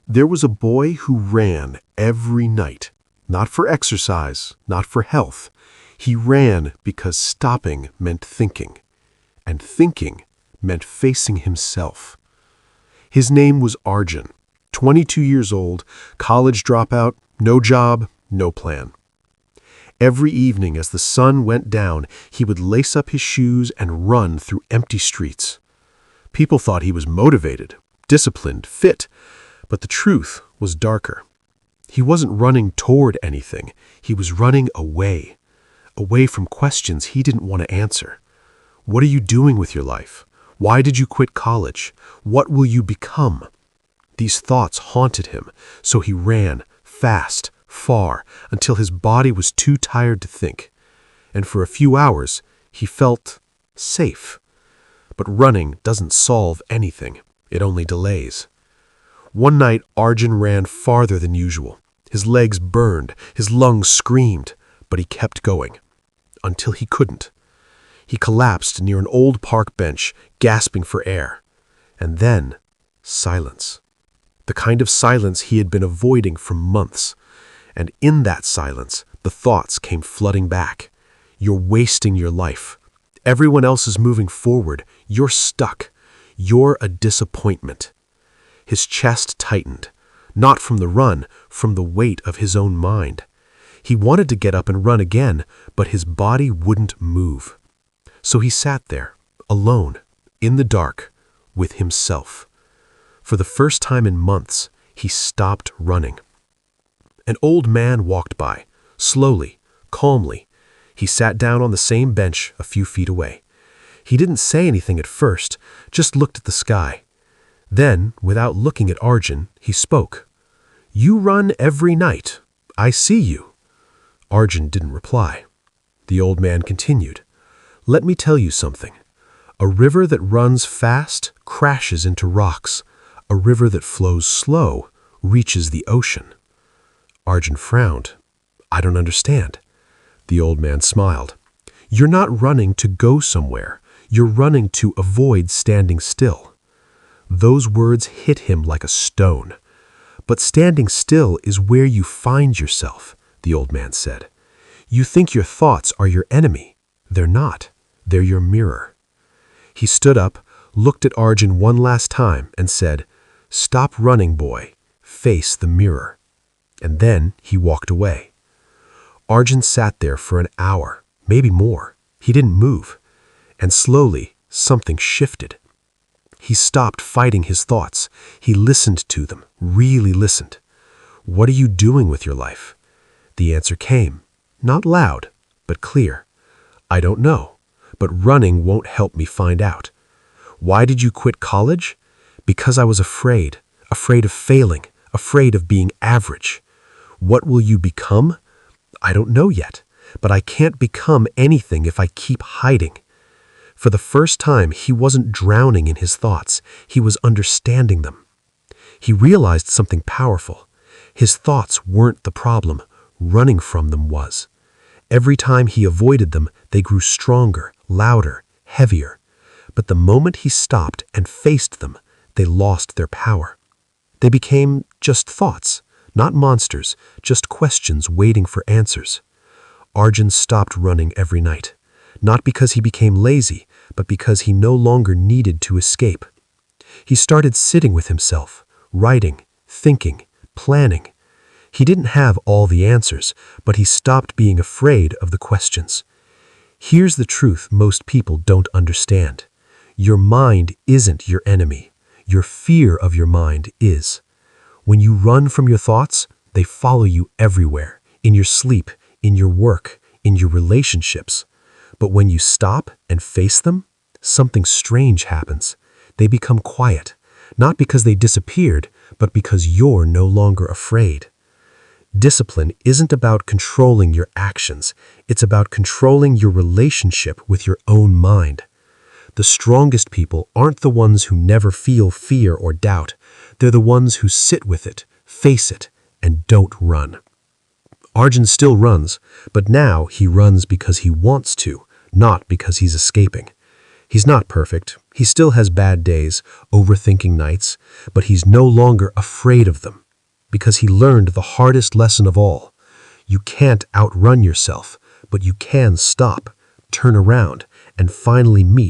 There was a boy who ran every night, not for exercise, not for health. He ran because stopping meant thinking, and thinking meant facing himself. His name was Arjun, 22 years old, college dropout, no job, no plan. Every evening as the sun went down, he would lace up his shoes and run through empty streets. People thought he was motivated, disciplined, fit, but the truth was darker. He wasn't running toward anything. He was running away from questions he didn't want to answer. What are you doing with your life? Why did you quit college? What will you become? These thoughts haunted him, so he ran fast, far, until his body was too tired to think. And for a few hours, he felt safe. But running doesn't solve anything. It only delays. One night, Arjun ran farther than usual. His legs burned, his lungs screamed, but he kept going. Until he couldn't. He collapsed near an old park bench, gasping for air. And then, silence. The kind of silence he had been avoiding for months. And in that silence, the thoughts came flooding back. You're wasting your life. Everyone else is moving forward. You're stuck. You're a disappointment. His chest tightened, not from the run, from the weight of his own mind. He wanted to get up and run again, but his body wouldn't move. So he sat there, alone, in the dark, with himself. For the first time in months, he stopped running. An old man walked by, slowly, calmly. He sat down on the same bench a few feet away. He didn't say anything at first, just looked at the sky. Then, without looking at Arjun, he spoke. "You run every night. I see you." Arjun didn't reply. The old man continued. "Let me tell you something. A river that runs fast crashes into rocks. A river that flows slow reaches the ocean." Arjun frowned. "I don't understand." The old man smiled. "You're not running to go somewhere. You're running to avoid standing still." Those words hit him like a stone. "But standing still is where you find yourself," the old man said. "You think your thoughts are your enemy. They're not. They're your mirror." He stood up, looked at Arjun one last time, and said, "Stop running, boy. Face the mirror." And then he walked away. Arjun sat there for an hour, maybe more. He didn't move. And slowly, something shifted. He stopped fighting his thoughts. He listened to them, really listened. "What are you doing with your life?" The answer came, not loud, but clear. "I don't know, but running won't help me find out." "Why did you quit college?" "Because I was afraid of failing, afraid of being average." "What will you become?" "I don't know yet, but I can't become anything if I keep hiding." For the first time, he wasn't drowning in his thoughts. He was understanding them. He realized something powerful. His thoughts weren't the problem. Running from them was. Every time he avoided them, they grew stronger, louder, heavier. But the moment he stopped and faced them, they lost their power. They became just thoughts, not monsters, just questions waiting for answers. Arjun stopped running every night. Not because he became lazy, but because he no longer needed to escape. He started sitting with himself, writing, thinking, planning. He didn't have all the answers, but he stopped being afraid of the questions. Here's the truth most people don't understand. Your mind isn't your enemy. Your fear of your mind is. When you run from your thoughts, they follow you everywhere, in your sleep, in your work, in your relationships. But when you stop and face them, something strange happens. They become quiet, not because they disappeared, but because you're no longer afraid. Discipline isn't about controlling your actions. It's about controlling your relationship with your own mind. The strongest people aren't the ones who never feel fear or doubt. They're the ones who sit with it, face it, and don't run. Arjun still runs, but now he runs because he wants to, not because he's escaping. He's not perfect. He still has bad days, overthinking nights, but he's no longer afraid of them because he learned the hardest lesson of all. You can't outrun yourself, but you can stop, turn around, and finally meet